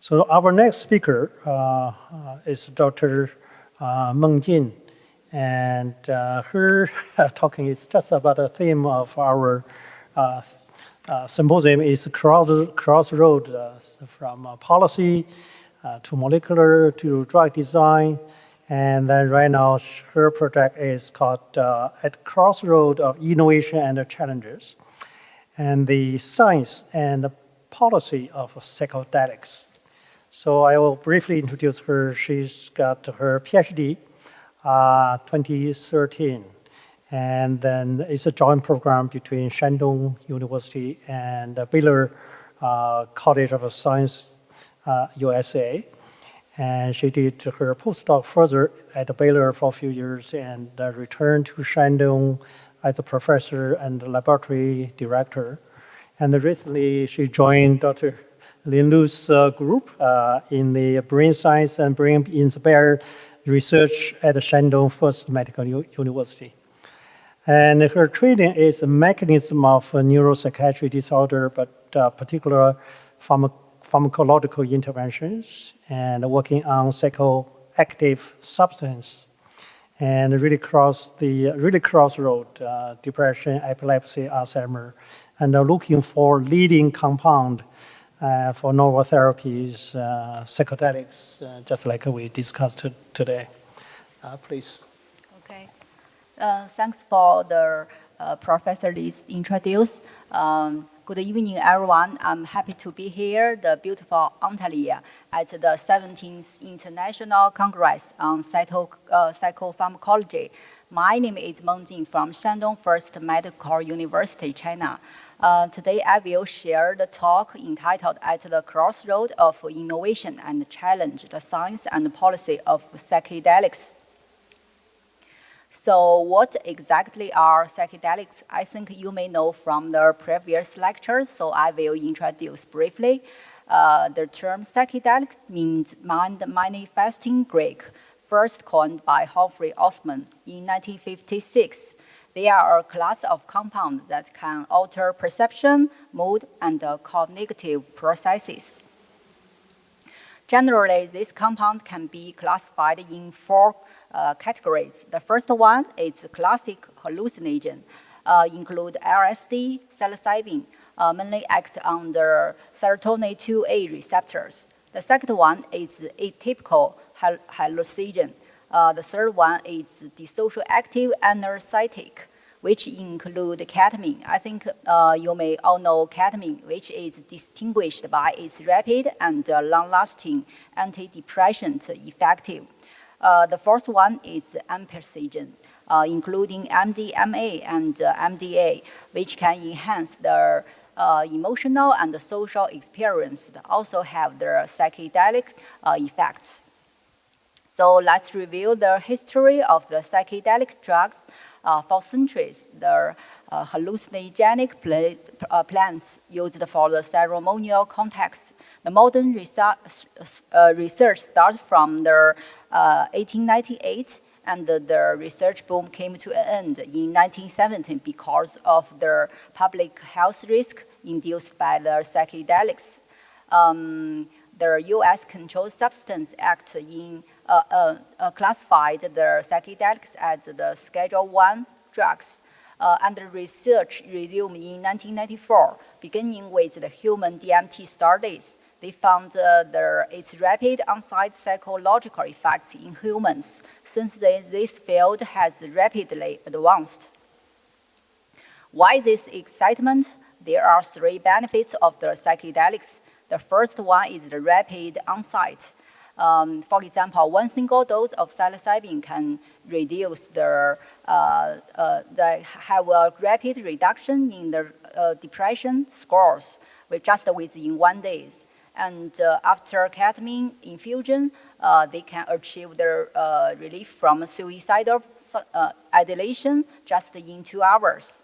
So our next speaker is Dr. Meng Jin, and her talking is just about the theme of our symposium is Crossroads from policy to molecular to drug design. And then right now, her project is called At Crossroads of Innovation and Challenges, and the science and the policy of psychedelics. So I will briefly introduce her. She's got her PhD 2013. And then it's a joint program between Shandong University and Baylor College of Science, USA. And she did her postdoc further at Baylor for a few years and returned to Shandong as a professor and laboratory director. And recently she joined Dr. Lin Lu's group in the brain science and brain-inspired research at Shandong First Medical University. And her training is a mechanism of neuropsychiatric disorder, but particular pharmacological interventions, and working on psychoactive substance, and really crossroad depression, epilepsy, Alzheimer, and looking for leading compound for novel therapies, psychedelics, just like we discussed today. Please. Okay. Thanks for the Professor Li's introduce. Good evening, everyone. I'm happy to be here, the beautiful Antalya, at the 17th International Congress on Psychopharmacology. My name is Meng Jin from Shandong First Medical University, China. Today, I will share the talk entitled At the Crossroads of Innovation and Challenge, the Science and Policy of Psychedelics. So what exactly are psychedelics? I think you may know from the previous lectures, so I will introduce briefly. The term psychedelics means mind manifesting Greek, first coined by Humphrey Osmond in 1956. They are a class of compounds that can alter perception, mood, and cognitive processes. Generally, this compound can be classified in four categories. The first one is classic hallucinogen, include LSD, psilocybin, mainly act on the serotonin 2A receptors. The second one is atypical hallucinogen. The third one is dissociative anesthetic, which include ketamine. I think you may all know ketamine, which is distinguished by its rapid and long-lasting antidepressant effect. The fourth one is empathogen, including MDMA and MDA, which can enhance the emotional and social experience, that also have the psychedelic effects. So let's review the history of the psychedelic drugs. For centuries, the hallucinogenic plants used for the ceremonial context. The modern research started from the 1898, and the research boom came to an end in 1970 because of the public health risk induced by the psychedelics. The U.S. Controlled Substance Act classified the psychedelics as the Schedule I drugs, and the research resumed in 1994, beginning with the human DMT studies. They found its rapid onset psychological effects in humans. Since then, this field has rapidly advanced. Why this excitement? There are three benefits of the psychedelics. The first one is the rapid onset. For example, one single dose of psilocybin can reduce have a rapid reduction in the depression scores within 1 day. And after ketamine infusion, they can achieve the relief from suicidal ideation just in 2 hours.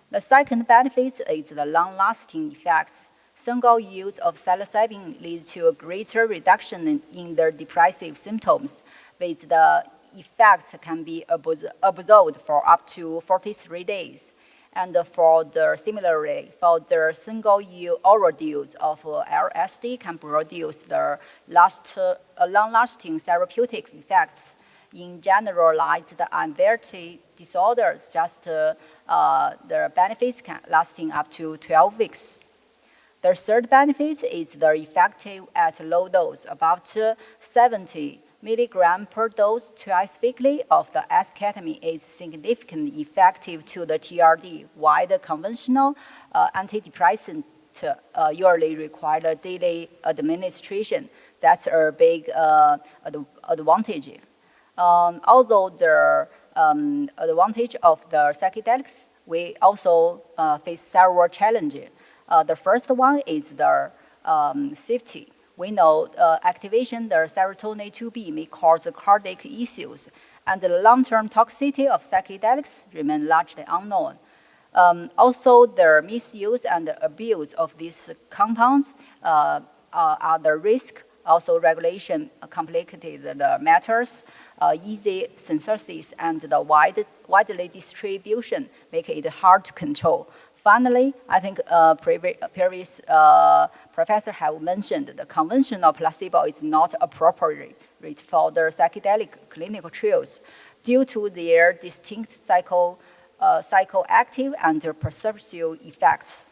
The second benefit is the long-lasting effects. Single use of psilocybin leads to a greater reduction in the depressive symptoms, with the effects can be observed for up to 43 days. And similarly, for the single oral dose of LSD can produce the long-lasting therapeutic effects in generalized anxiety disorders. The benefits can lasting up to 12 weeks. The third benefit is the effective at low dose, about 70 milligram per dose twice weekly of the esketamine is significantly effective to the TRD, while the conventional antidepressant usually require daily administration. That's a big advantage. Although the advantage of the psychedelics, we also face several challenges. The first one is the safety. We know activation the serotonin 2B may cause cardiac issues, and the long-term toxicity of psychedelics remain largely unknown. Also, the misuse and abuse of these compounds are the risk. Also, regulation complicated matters. Easy synthesis and the widely distribution make it hard to control. Finally, I think previous professor have mentioned the conventional placebo is not appropriate for the psychedelic clinical trials due to their distinct psychoactive and perceptual effects.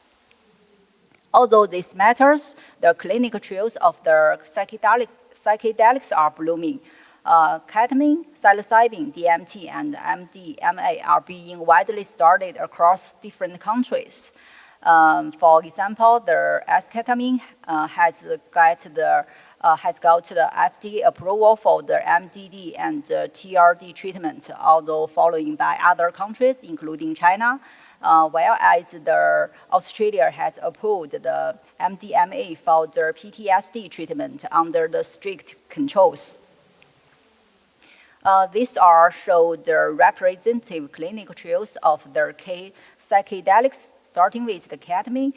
Although this matters, the clinical trials of the psychedelics are blooming. Ketamine, psilocybin, DMT, and MDMA are being widely studied across different countries. For example, the esketamine has got the FDA approval for the MDD and TRD treatment, although following by other countries, including China, whereas Australia has approved the MDMA for the PTSD treatment under the strict controls. These show the representative clinical trials of the psychedelics, starting with the ketamine.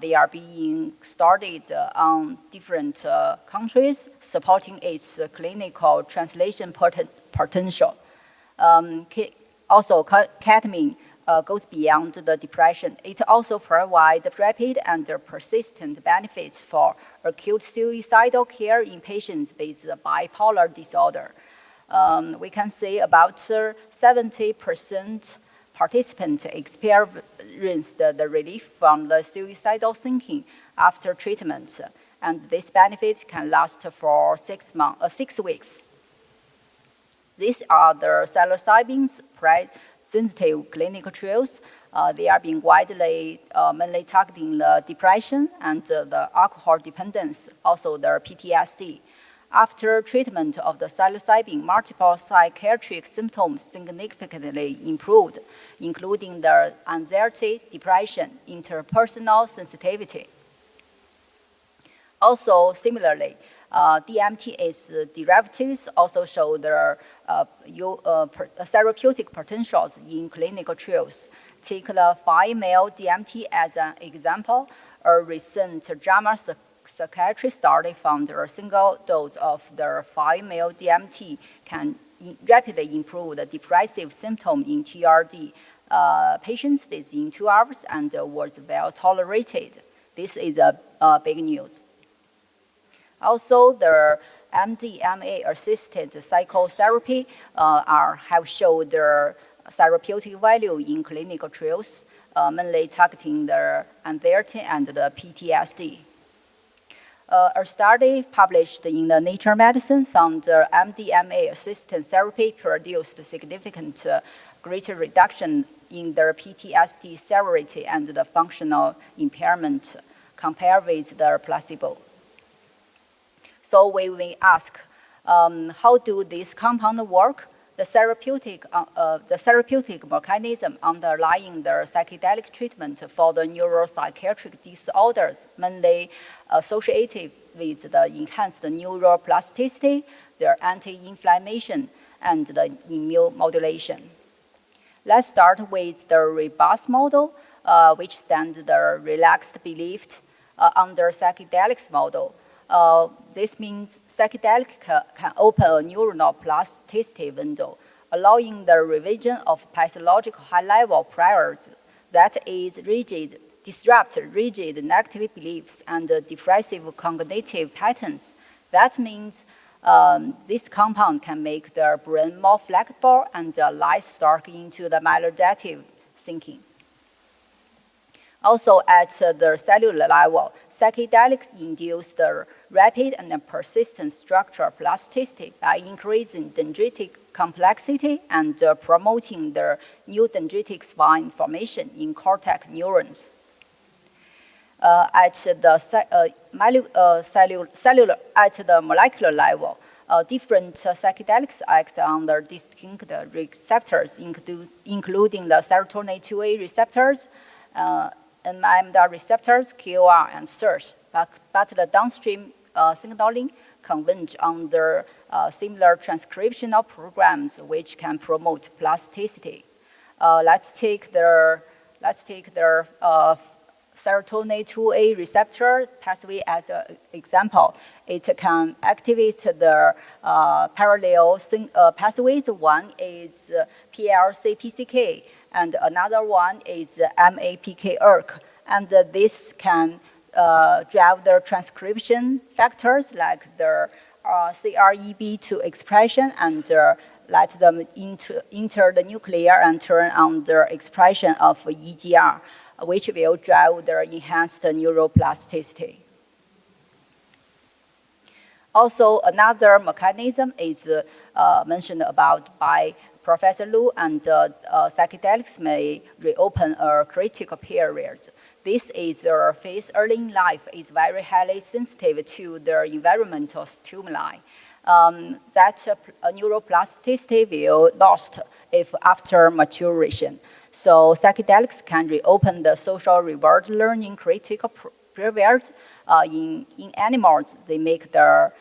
They are being studied on different countries, supporting its clinical translation potential. Also, ketamine goes beyond the depression. It also provides rapid and persistent benefits for acute suicidal care in patients with bipolar disorder. We can say about 70% participants experienced the relief from the suicidal thinking after treatment, and this benefit can last for 6 weeks. These are the psilocybin's presentative clinical trials. They are being widely mainly targeting the depression and the alcohol dependence, also the PTSD. After treatment of the psilocybin, multiple psychiatric symptoms significantly improved, including the anxiety, depression, interpersonal sensitivity. Also, similarly, DMT's derivatives also show their therapeutic potentials in clinical trials. Take the 5-male DMT as an example. A recent JAMA psychiatry study found a single dose of the 5-male DMT can rapidly improve the depressive symptom in TRD patients within 2 hours and was well tolerated. This is a big news. Also, the MDMA-assisted psychotherapy have shown their therapeutic value in clinical trials, mainly targeting the anxiety and the PTSD. A study published in the Nature Medicine found the MDMA-assisted therapy produced significant greater reduction in their PTSD severity and the functional impairment compared with the placebo. So we will ask, how do these compounds work? The therapeutic mechanism underlying the psychedelic treatment for the neuropsychiatric disorders mainly associated with the enhanced neuroplasticity, the anti-inflammation, and the immune modulation. Let's start with the robust model, which stands the relaxed belief under psychedelics model. This means psychedelic can open a neuronal plasticity window, allowing the revision of pathological high level prior to that is disrupt rigid negative beliefs and depressive cognitive patterns. That means this compound can make the brain more flexible and less stuck into the maladaptive thinking. Also, at the cellular level, psychedelics induce the rapid and persistent structural plasticity by increasing dendritic complexity and promoting the new dendritic spine formation in cortex neurons. At the molecular level, different psychedelics act on the distinct receptors, including the serotonin 2A receptors, NMDA receptors, QR, and SERT, but the downstream signaling converge under similar transcriptional programs which can promote plasticity. Let's take the serotonin 2A receptor pathway as an example. It can activate the parallel pathways. One is PLC-PCK, and another one is MAPK-ERK. And this can drive the transcription factors like the CREB2 expression and let them enter the nucleus and turn on the expression of EGR, which will drive the enhanced neuroplasticity. Also, another mechanism is mentioned about by Professor Lu, and psychedelics may reopen a critical period. This is a phase early in life is very highly sensitive to the environmental stimuli. That neuroplasticity will lost if after maturation. So psychedelics can reopen the social reward learning critical periods. In animals, they make the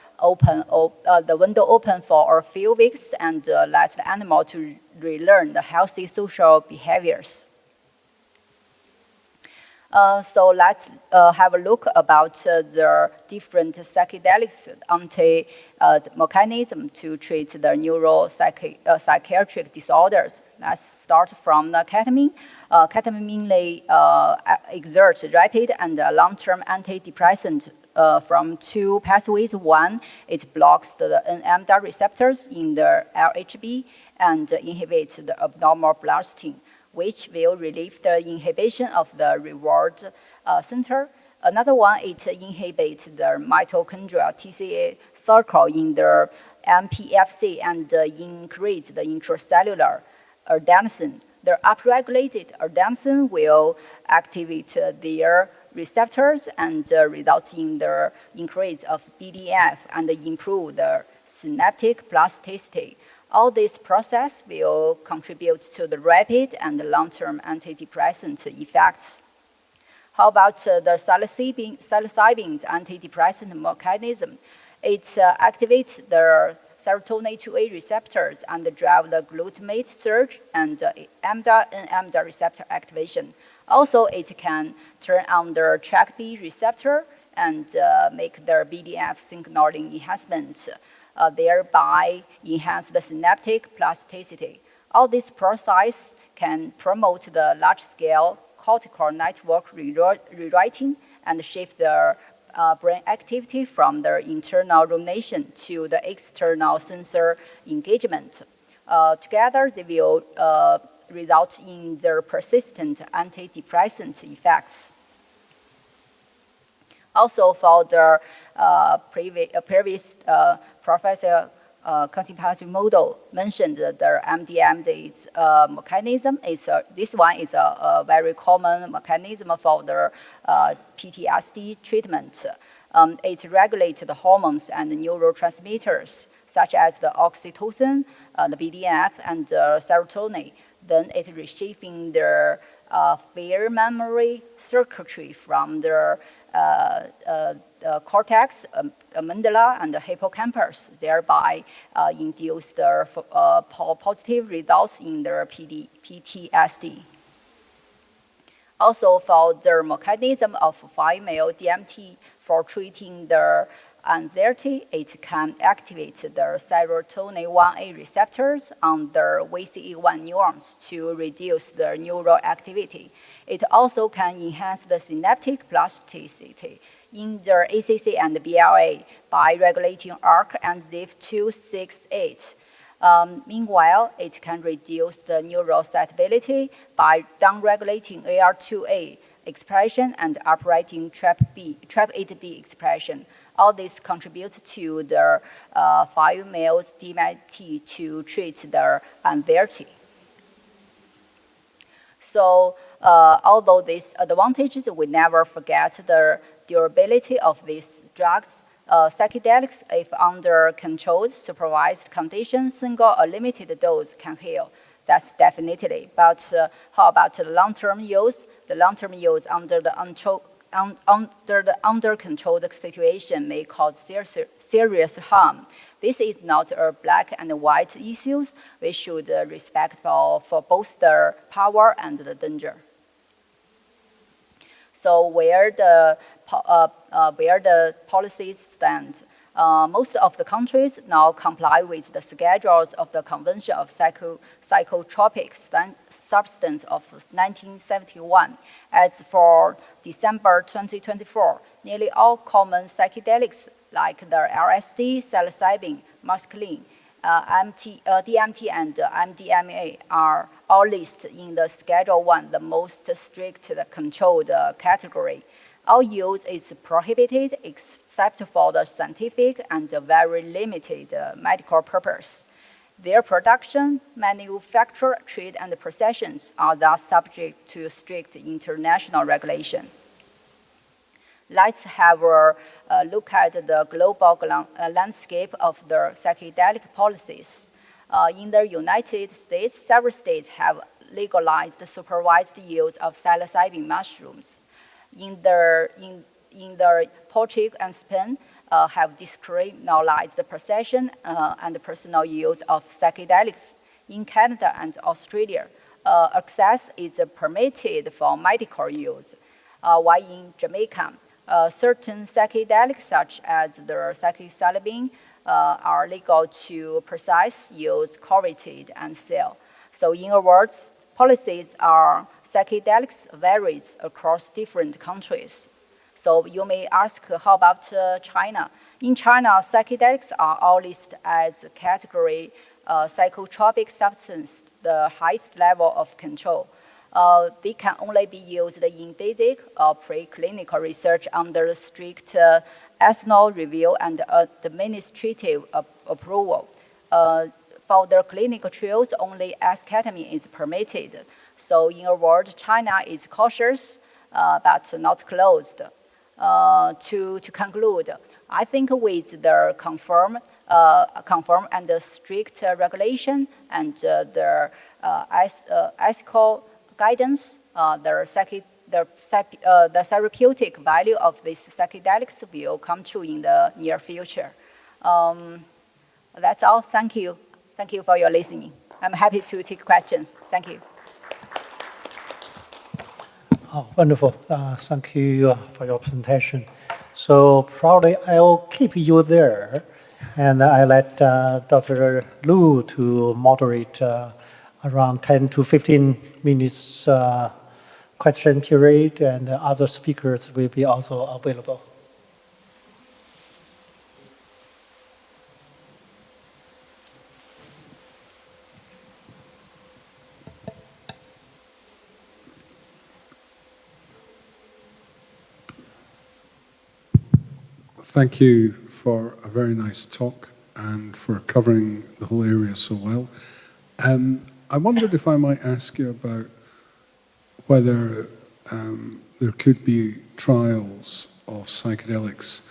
window open for a few weeks and let the animal to relearn the healthy social behaviors. So let's have a look about the different psychedelics mechanism to treat the psychiatric disorders. Let's start from the ketamine. Ketamine mainly exerts rapid and long-term antidepressant from two pathways. One, it blocks the NMDA receptors in the LHB and inhibits the abnormal blasting, which will relieve the inhibition of the reward center. Another one, it inhibits the mitochondrial TCA circle in the MPFC and increase the intracellular adenosine. The upregulated adenosine will activate their receptors and result in the increase of BDNF and improve the synaptic plasticity. All this process will contribute to the rapid and long-term antidepressant effects. How about the psilocybin's antidepressant mechanism? It activates the serotonin 2A receptors and drive the glutamate surge and NMDA receptor activation. Also, it can turn on the TrkB receptor and make the BDNF signaling enhancement, thereby enhance the synaptic plasticity. All this process can promote the large-scale cortical network rewriting and shift the brain activity from the internal rumination to the external sensor engagement. Together, they will result in the persistent antidepressant effects. Also, for the previous Professor Quasimodo mentioned the MDMA's mechanism. This one is a very common mechanism for the PTSD treatment. It regulates the hormones and the neurotransmitters, such as the oxytocin, the BDNF, and serotonin. Then it reshaping the fear memory circuitry from the cortex, amygdala, and the hippocampus, thereby induce the positive results in the PTSD. Also, for the mechanism of 5-meo DMT for treating the anxiety, it can activate the serotonin 1A receptors on the VCE1 neurons to reduce the neural activity. It also can enhance the synaptic plasticity in the ACC and BLA by regulating ARC and ZIF268. Meanwhile, it can reduce the neural excitability by downregulating AR2A expression and uprating TRAP8B expression. All this contributes to the 5-MeO-DMT to treat the anxiety. So although these advantages, we never forget the durability of these drugs. Psychedelics, if under controlled, supervised conditions, single or limited dose can heal. That's definitely. But how about the long-term use? The long-term use under the under-controlled situation may cause serious harm. This is not a black and white issue. We should respect for both the power and the danger. So where the policies stand, most of the countries now comply with the schedules of the Convention of Psychotropic Substance of 1971. As for December 2024, nearly all common psychedelics like the LSD, psilocybin, mescaline, DMT, and MDMA are all listed in the Schedule 1, the most strict controlled category. All use is prohibited except for the scientific and very limited medical purpose. Their production, manufacture, trade, and possessions are thus subject to strict international regulation. Let's have a look at the global landscape of the psychedelic policies. In the United States, several states have legalized the supervised use of psilocybin mushrooms. In the Portugal and Spain, have decriminalized the possession and personal use of psychedelics. In Canada and Australia, access is permitted for medical use, while in Jamaica, certain psychedelics, such as the psilocybin, are legal to possess, use, cultivate, and sell. So in other words, policies are psychedelics varies across different countries. So you may ask, how about China? In China, psychedelics are all listed as category psychotropic substance, the highest level of control. They can only be used in basic or preclinical research under strict ethical review and administrative approval. For the clinical trials, only esketamine is permitted. So in a word, China is cautious, but not closed. To conclude, I think with the confirm and the strict regulation and the ethical guidance, the therapeutic value of these psychedelics will come true in the near future. That's all. Thank you. Thank you for your listening. I'm happy to take questions. Thank you. Oh, wonderful. Thank you for your presentation. So probably I'll keep you there, and I let Dr. Lu to moderate around 10 to 15 minutes question period, and the other speakers will be also available. Thank you for a very nice talk and for covering the whole area so well. I wondered if I might ask you about whether there could be trials of psychedelics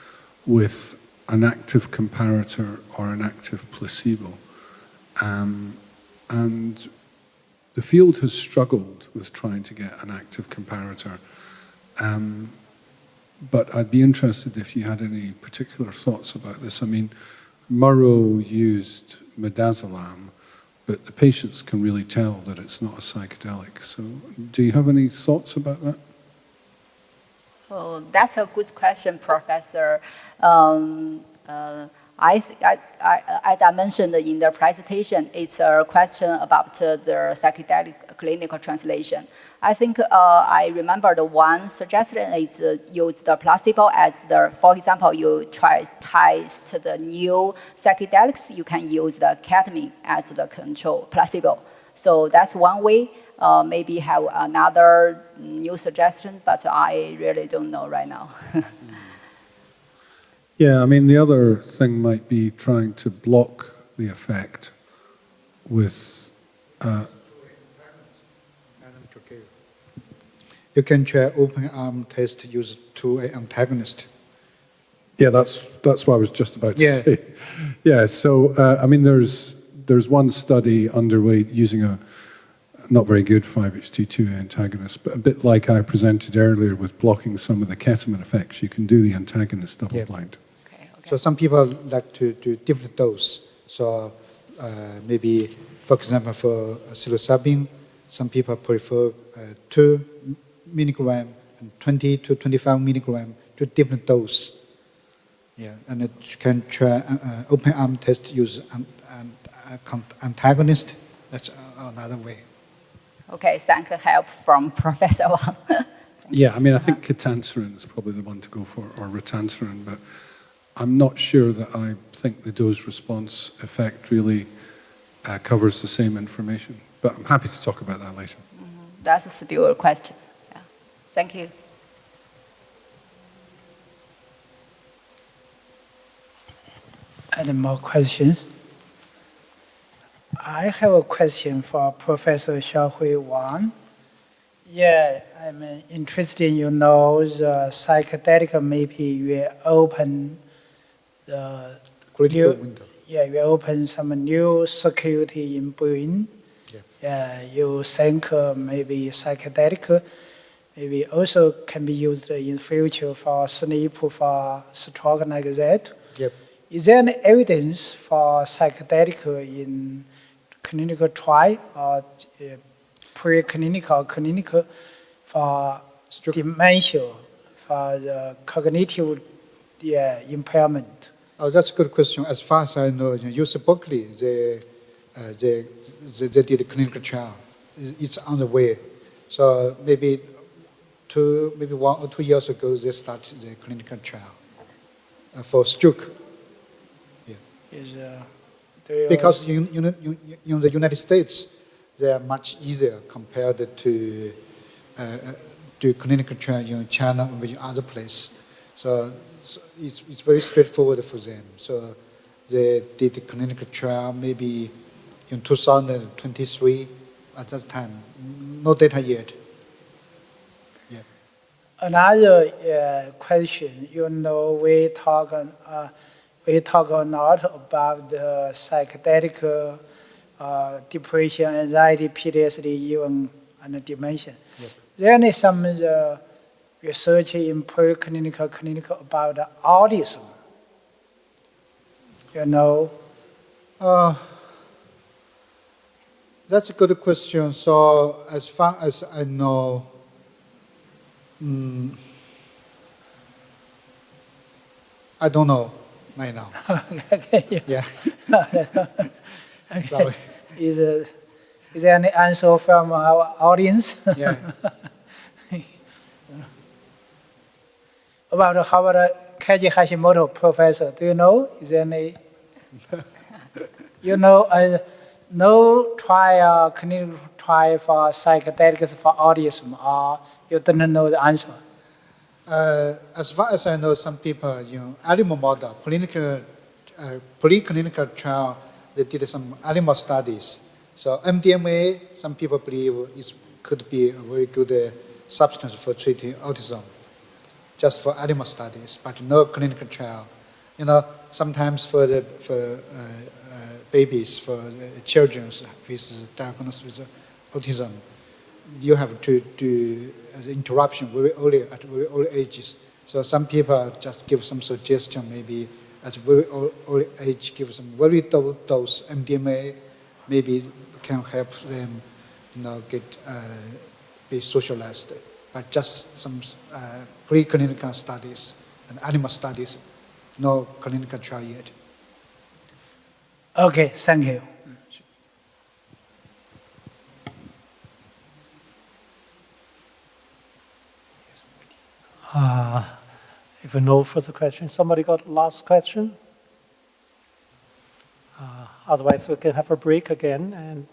with an active comparator or an active placebo. And the field has struggled with trying to get an active comparator. But I'd be interested if you had any particular thoughts about this. I mean, Murrow used midazolam, but the patients can really tell that it's not a psychedelic. So do you have any thoughts about that? Oh, that's a good question, Professor. As I mentioned in the presentation, it's a question about the psychedelic clinical translation. I think I remember the one suggestion is use the placebo as the, for example, you try test the new psychedelics, you can use the ketamine as the control placebo. So that's one way. Maybe have another new suggestion, but I really don't know right now. Yeah, I mean, the other thing might be trying to block the effect with. You can try open arm test, use 2A antagonist. Yeah, that's what I was just about to Yeah. say. Yeah, so I mean, there's one study underway using a not very good 5-HT2 antagonist, but a bit like I presented earlier with blocking some of the ketamine effects, you can do the antagonist double-blind. Okay. So some people like to do different dose. So maybe, for example, for psilocybin, some people prefer 2 milligram and 20 to 25 milligram to different dose. Yeah, and you can try open arm test, use an antagonist. That's another way. Okay, thank you help from Professor Wang. Yeah, I mean, I think ketanserin is probably the one to go for, or ritanserin, but I'm not sure that I think the dose-response effect really covers the same information. But I'm happy to talk about that later. That's still a question. Yeah. Thank you. Any more questions? I have a question for Professor Xiaohui Wang. Yeah, I'm interested in, the psychedelic maybe will open the Critical window. Yeah, will open some new circuity in brain. Yeah. Yeah, you think maybe psychedelic maybe also can be used in future for sleep, for stroke like that. Yep. Is there any evidence for psychedelic in clinical trial or preclinical, clinical for dementia, for the cognitive impairment? Oh, that's a good question. As far as I know, UC Berkeley, they did a clinical trial. It's on the way. So maybe 1 or 2 years ago, they started the clinical trial for stroke. Yeah. Because in the United States, they are much easier compared to do clinical trial in China or in other places. So it's very straightforward for them. So they did a clinical trial maybe in 2023 at that time. No data yet. Yeah. Another question, we talk a lot about the psychedelic depression, anxiety, PTSD, even and dementia. Yep. There is some research in preclinical, clinical about autism. That's a good question. So as far as I know, I don't know right now. Okay. Yeah. Okay. Sorry. Is there any answer from our audience? Yeah. About Kaji Hashimoto, professor, do you know? Is there any? No trial, clinical trial for psychedelics for autism, or you don't know the answer? As far as I know, some people, animal model, preclinical trial, they did some animal studies. So MDMA, some people believe it could be a very good substance for treating autism, just for animal studies, but no clinical trial. Sometimes for babies, for children with diagnosed with autism, you have to do the interruption very early at very early ages. So some people just give some suggestion, maybe at very early age, give some very low dose MDMA, maybe can help them, be socialized. but just some preclinical studies and animal studies, no clinical trial yet. Okay, thank you. If no further questions, somebody got last question? Otherwise, we can have a break again, and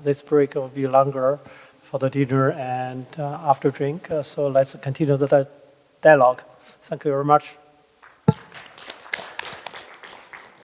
this break will be longer for the dinner and after drink. So let's continue the dialogue. Thank you very much.